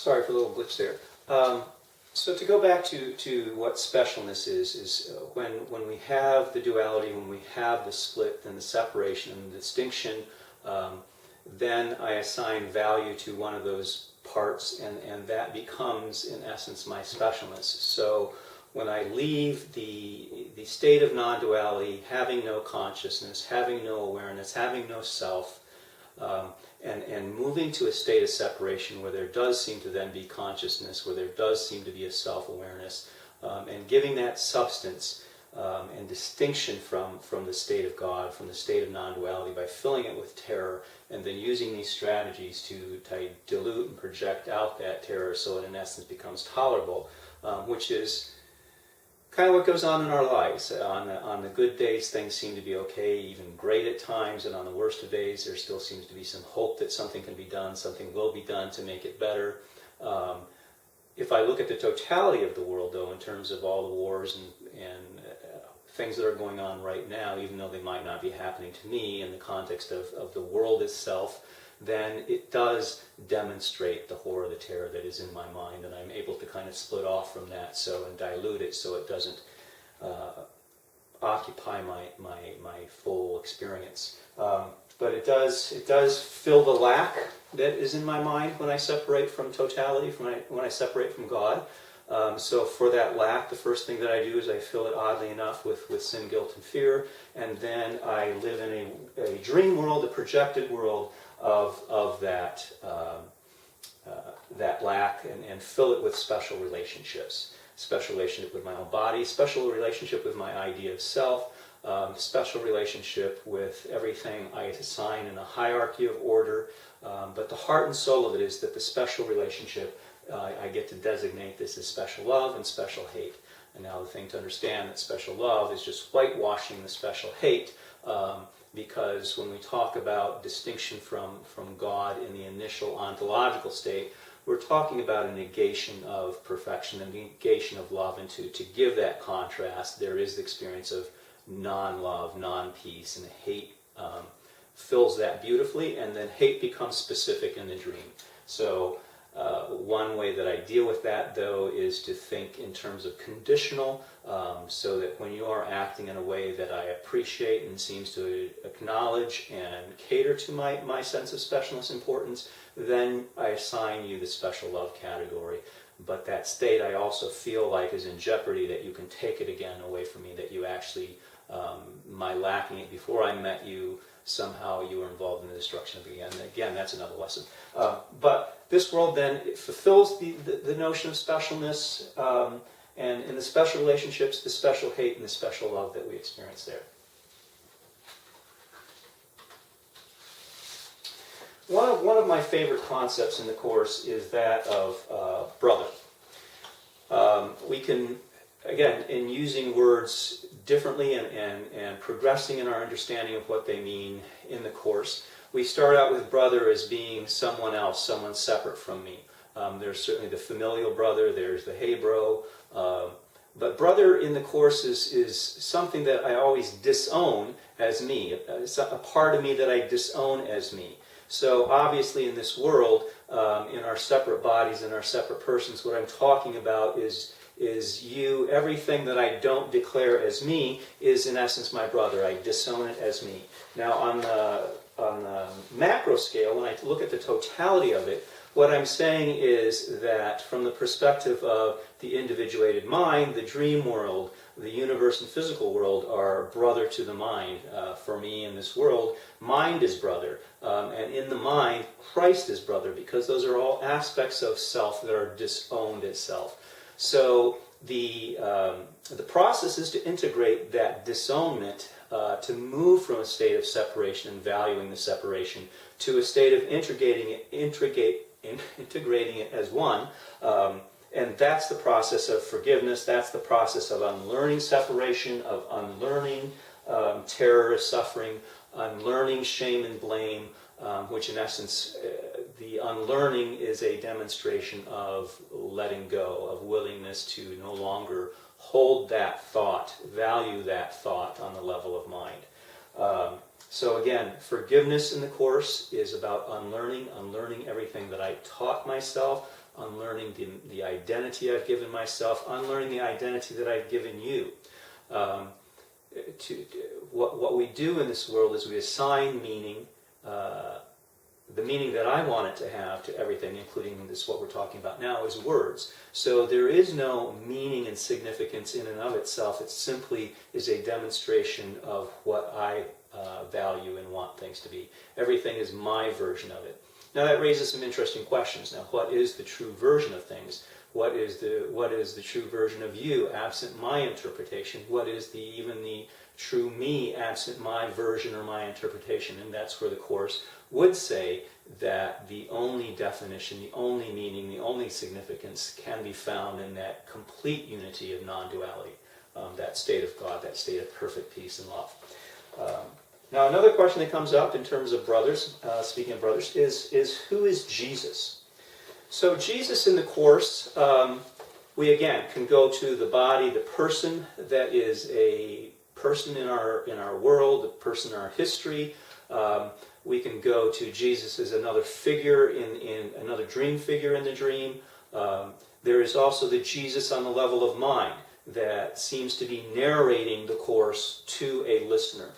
Sorry for a little glitch there. So to go back to what specialness is when we have the duality, when we have the split and the separation and the distinction, then I assign value to one of those parts, and that becomes, in essence, my specialness. So when I leave the state of non-duality, having no consciousness, having no awareness, having no self, and moving to a state of separation where there does seem to then be consciousness, where there does seem to be a self-awareness, and giving that substance and distinction from the state of God, from the state of non-duality, by filling it with terror, and then using these strategies to dilute and project out that terror so it in essence becomes tolerable, which is kind of what goes on in our lives. On the good days, things seem to be okay, even great at times, and on the worst of days, there still seems to be some hope that something can be done, something will be done to make it better. If I look at the totality of the world, though, in terms of all the wars and things that are going on right now, even though they might not be happening to me in the context of the world itself, then it does demonstrate the horror, the terror that is in my mind, and I'm able to kind of split off from that and dilute it so it doesn't occupy my full experience. But it does fill the lack that is in my mind when I separate from totality, when I separate from God. So for that lack, the first thing that I do is I fill it, oddly enough, with sin, guilt, and fear, and then I live in a dream world, a projected world of that lack, and fill it with special relationships. Special relationship with my own body, special relationship with my idea of self, special relationship with everything I assign in a hierarchy of order. But the heart and soul of it is that the special relationship, I get to designate this as special love and special hate. And now the thing to understand, that special love is just whitewashing the special hate, because when we talk about distinction from God in the initial ontological state, we're talking about a negation of perfection, a negation of love, and to give that contrast, there is the experience of non-love, non-peace, and hate fills that beautifully, and then hate becomes specific in the dream. So one way that I deal with that, though, is to think in terms of conditional, so that when you are acting in a way that I appreciate and seems to acknowledge and cater to my sense of specialness importance, then I assign you the special love category. But that state I also feel like is in jeopardy, that you can take it again away from me, that you actually, my lacking it before I met you, somehow you were involved in the destruction of it again. And again, that's another lesson. But this world then, it fulfills the notion of specialness, and in the special relationships, the special hate and the special love that we experience there. One of my favorite concepts in the Course is that of brother. We can, again, in using words differently and progressing in our understanding of what they mean in the Course, we start out with brother as being someone else, someone separate from me. There's certainly the familial brother, there's the hey bro, but brother in the Course is something that I always disown as me, a part of me that I disown as me. So obviously in this world, in our separate bodies, in our separate persons, what I'm talking about is you. Everything that I don't declare as me is in essence my brother. I disown it as me. Now on the macro scale, when I look at the totality of it, what I'm saying is that from the perspective of the individuated mind, the dream world, the universe and physical world are brother to the mind. For me in this world, mind is brother. And in the mind, Christ is brother, because those are all aspects of self that are disowned as self. So the process is to integrate that disownment, to move from a state of separation and valuing the separation to a state of integrating it as one. And that's the process of forgiveness. That's the process of unlearning separation, of unlearning terror, suffering, unlearning shame and blame, which in essence, the unlearning is a demonstration of letting go, of willingness to no longer hold that thought, value that thought on the level of mind. So again, forgiveness in the Course is about unlearning everything that I taught myself, unlearning the identity I've given myself, unlearning the identity that I've given you. What we do in this world is we assign meaning, the meaning that I want it to have to everything, including this, what we're talking about now, is words. So there is no meaning and significance in and of itself. It simply is a demonstration of what I value and want things to be. Everything is my version of it. Now that raises some interesting questions. Now, what is the true version of things? What is the true version of you, absent my interpretation? What is even the true me, absent my version or my interpretation? And that's where the Course would say that the only definition, the only meaning, the only significance can be found in that complete unity of non-duality, that state of God, that state of perfect peace and love. Now, another question that comes up in terms of brothers, speaking of brothers, is who is Jesus? So Jesus in the Course, we again can go to the body, the person that is a person in our world, a person in our history. We can go to Jesus as another figure in another dream figure in the dream. There is also the Jesus on the level of mind that seems to be narrating the Course to a listener.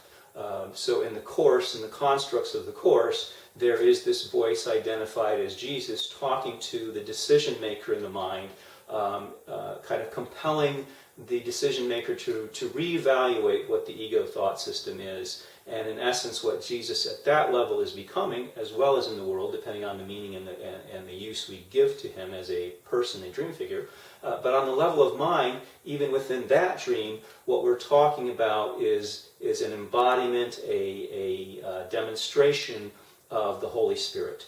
So in the Course, in the constructs of the Course, there is this voice identified as Jesus talking to the decision maker in the mind, kind of compelling the decision maker to reevaluate what the ego thought system is, and in essence what Jesus at that level is becoming, as well as in the world, depending on the meaning and the use we give to him as a person, a dream figure. But on the level of mind, even within that dream, what we're talking about is an embodiment, a demonstration of the Holy Spirit.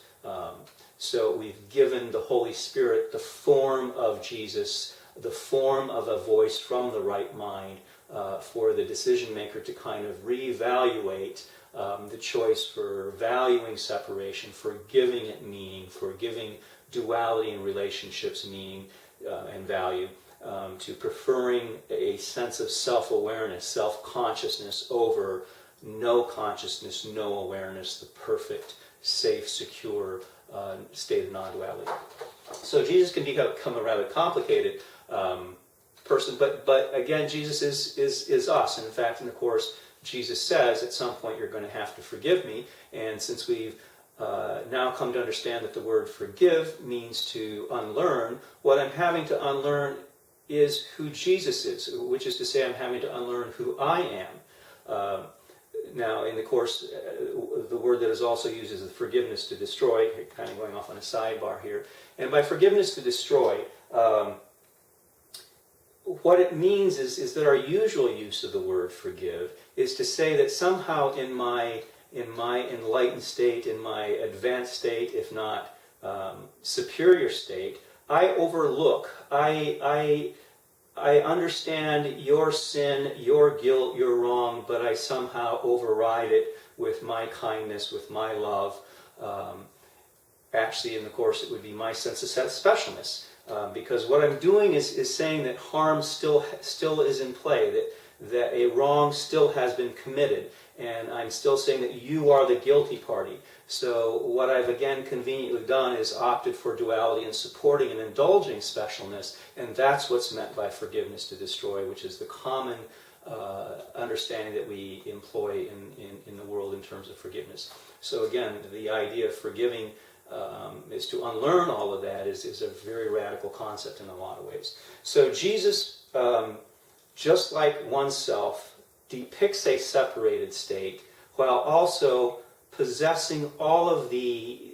So we've given the Holy Spirit the form of Jesus, the form of a voice from the right mind, for the decision maker to kind of reevaluate the choice for valuing separation, for giving it meaning, for giving duality in relationships meaning and value, to preferring a sense of self-awareness, self-consciousness over no consciousness, no awareness, the perfect, safe, secure state of non-duality. So Jesus can become a rather complicated person, but again, Jesus is us. And in fact, in the Course, Jesus says, at some point you're going to have to forgive me. And since we've now come to understand that the word forgive means to unlearn, what I'm having to unlearn is who Jesus is, which is to say I'm having to unlearn who I am. Now, in the Course, the word that is also used is the forgiveness to destroy, kind of going off on a sidebar here. And by forgiveness to destroy, what it means is that our usual use of the word forgive is to say that somehow in my enlightened state, in my advanced state, if not superior state, I overlook, I understand your sin, your guilt, your wrong, but I somehow override it with my kindness, with my love. Actually, in the Course, it would be my sense of specialness. Because what I'm doing is saying that harm still is in play, that a wrong still has been committed, and I'm still saying that you are the guilty party. So what I've again conveniently done is opted for duality and supporting and indulging specialness, and that's what's meant by forgiveness to destroy, which is the common understanding that we employ in the world in terms of forgiveness. So again, the idea of forgiving is to unlearn all of that is a very radical concept in a lot of ways. So Jesus, just like oneself, depicts a separated state while also possessing all of the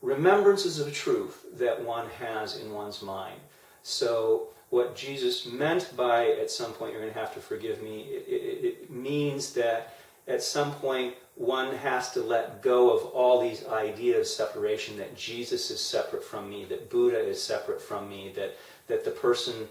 remembrances of truth that one has in one's mind. So what Jesus meant by, at some point you're going to have to forgive me, it means that at some point one has to let go of all these ideas of separation, that Jesus is separate from me, that Buddha is separate from me, that the person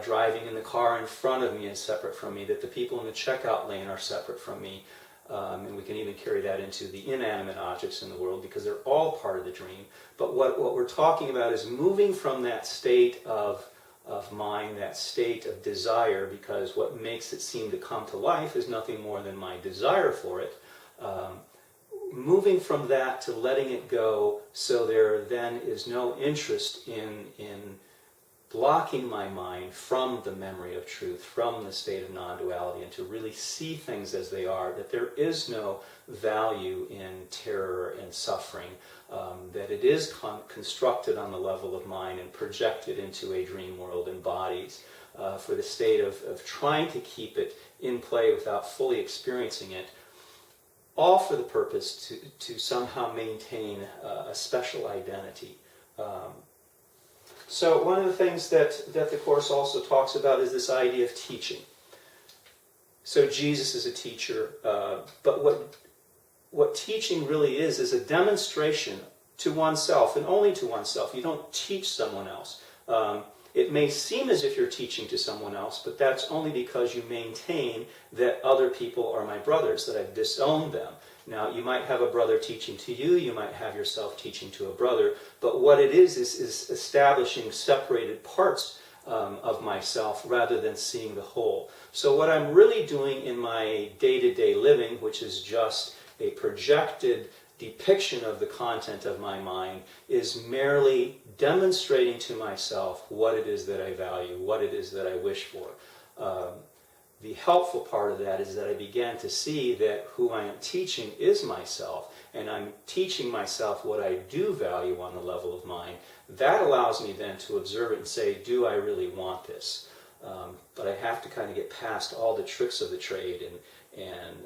driving in the car in front of me is separate from me, that the people in the checkout lane are separate from me. And we can even carry that into the inanimate objects in the world because they're all part of the dream. But what we're talking about is moving from that state of of mind, that state of desire, because what makes it seem to come to life is nothing more than my desire for it. Moving from that to letting it go, so there then is no interest in blocking my mind from the memory of truth, from the state of non-duality, and to really see things as they are, that there is no value in terror and suffering, that it is constructed on the level of mind and projected into a dream world in bodies, for the state of trying to keep it in play without fully experiencing it, all for the purpose to somehow maintain a special identity. So one of the things that the Course also talks about is this idea of teaching. So Jesus is a teacher, but what teaching really is a demonstration to oneself, and only to oneself. You don't teach someone else. It may seem as if you're teaching to someone else, but that's only because you maintain that other people are my brothers, that I've disowned them. Now, you might have a brother teaching to you, you might have yourself teaching to a brother, but what it is establishing separated parts of myself rather than seeing the whole. So what I'm really doing in my day-to-day living, which is just a projected depiction of the content of my mind, is merely demonstrating to myself what it is that I value, what it is that I wish for. The helpful part of that is that I began to see that who I am teaching is myself, and I'm teaching myself what I do value on the level of mind. That allows me then to observe it and say, do I really want this? But I have to kind of get past all the tricks of the trade and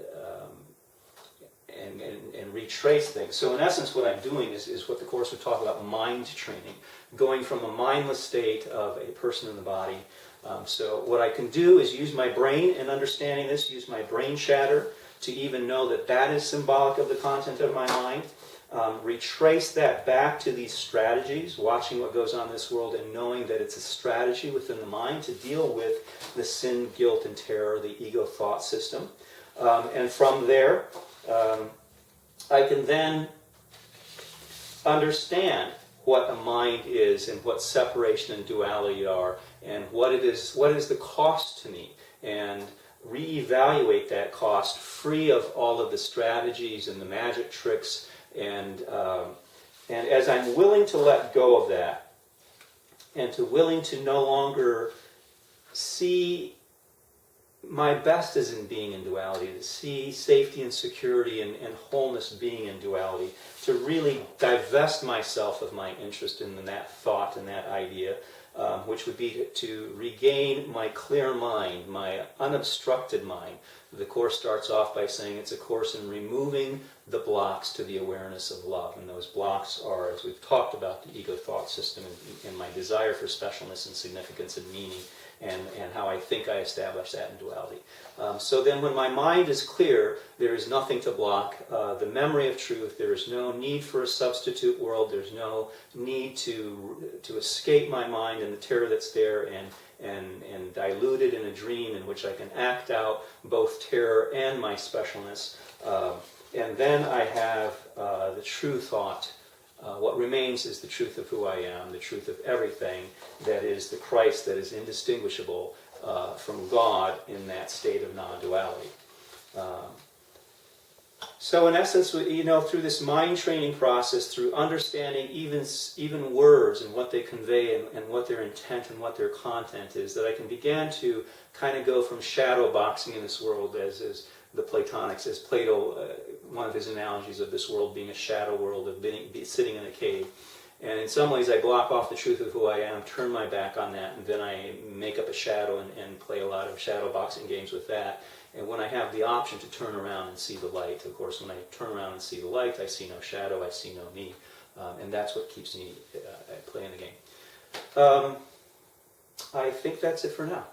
retrace things. So in essence, what I'm doing is what the Course would talk about mind training, going from a mindless state of a person in the body. So what I can do is use my brain in understanding this, use my brain chatter to even know that that is symbolic of the content of my mind. Retrace that back to these strategies, watching what goes on in this world and knowing that it's a strategy within the mind to deal with the sin, guilt, and terror, the ego thought system. And from there, I can then understand what a mind is and what separation and duality are and what is the cost to me, and reevaluate that cost free of all of the strategies and the magic tricks, and as I'm willing to let go of that and willing to no longer see my best is in being in duality, to see safety and security and wholeness being in duality, to really divest myself of my interest in that thought and that idea, which would be to regain my clear mind, my unobstructed mind. The Course starts off by saying it's a course in removing the blocks to the awareness of love. And those blocks are, as we've talked about, the ego thought system and my desire for specialness and significance and meaning, and how I think I establish that in duality. So then when my mind is clear, there is nothing to block the memory of truth. There is no need for a substitute world. There's no need to escape my mind and the terror that's there and dilute it in a dream in which I can act out both terror and my specialness. And then I have the true thought. What remains is the truth of who I am, the truth of everything, that is the Christ that is indistinguishable from God in that state of non-duality. So in essence, through this mind training process, through understanding even words and what they convey and what their intent and what their content is, that I can begin to kind of go from shadow boxing in this world as the Platonics, as Plato, one of his analogies of this world being a shadow world, of sitting in a cave. And in some ways I block off the truth of who I am, turn my back on that, and then I make up a shadow and play a lot of shadow boxing games with that. And when I have the option to turn around and see the light, of course, when I turn around and see the light, I see no shadow, I see no me. And that's what keeps me playing the game. I think that's it for now.